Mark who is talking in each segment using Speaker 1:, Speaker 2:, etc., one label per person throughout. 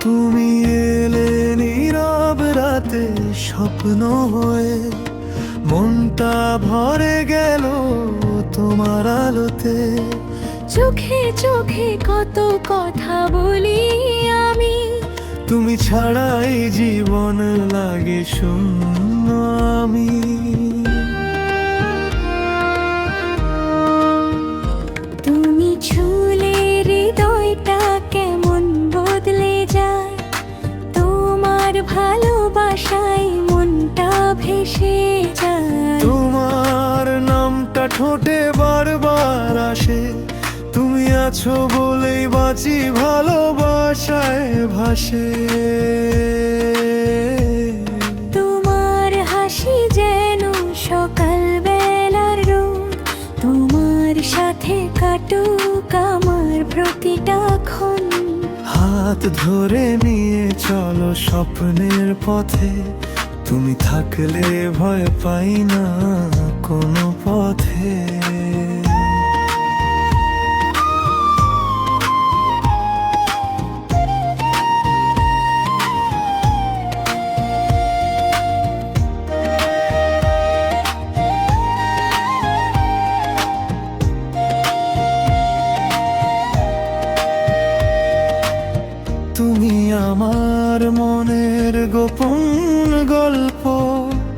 Speaker 1: তুমি এলে নীরব রাতে স্বপ্ন হয়ে, মনটা ভরে গেল তোমার আলোতে।
Speaker 2: চোখে চোখে কত কথা বলি আমি,
Speaker 1: তুমি ছাড়াই জীবন লাগে শূন্য আমি।
Speaker 2: তুমি ছুলে হৃদয়টা কেমন বদলে যায়, তোমার ভালোবাসায় মনটা ভেসে যায়।
Speaker 1: তোমার নামটা ঠোঁটে বারবার আসে, তুমি আছো বলেই বাঁচি ভালোবাসায় ভাসে।
Speaker 2: তোমার হাসি যেন সকাল বেলার রোদ, তোমার সাথে কাটুক আমার প্রতিটা ক্ষণ।
Speaker 1: হাত ধরে নিয়ে চলো স্বপ্নের পথে, তুমি থাকলে ভয় পাই না কোনো পথে। তুমি আমার মনের গোপন গল্প,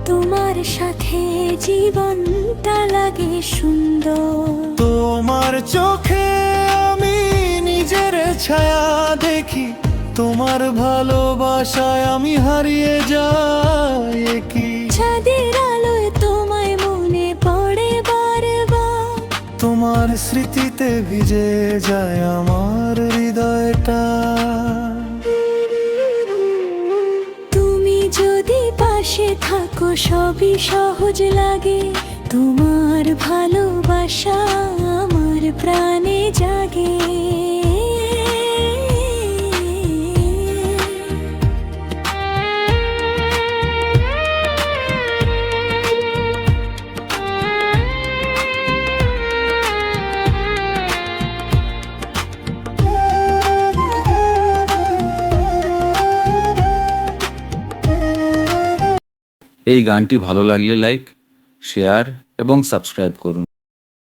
Speaker 2: তোমার সাথে জীবনটা লাগে সুন্দর।
Speaker 1: তোমার চোখে আমি নিজের ছায়া দেখি, তোমার ভালোবাসায় আমি হারিয়ে যাই কি।
Speaker 2: চাঁদের আলোয় তোমায় মনে পড়ে বারবার,
Speaker 1: তোমার স্মৃতিতে ভিজে যায় আমার হৃদয়টা।
Speaker 2: তুমি যদি পাশে থাকো সবই সহজ লাগে, তোমার ভালোবাসা আমার প্রাণে জাগে।
Speaker 3: এই গানটি ভালো লাগলে লাইক, শেয়ার এবং সাবস্ক্রাইব করুন।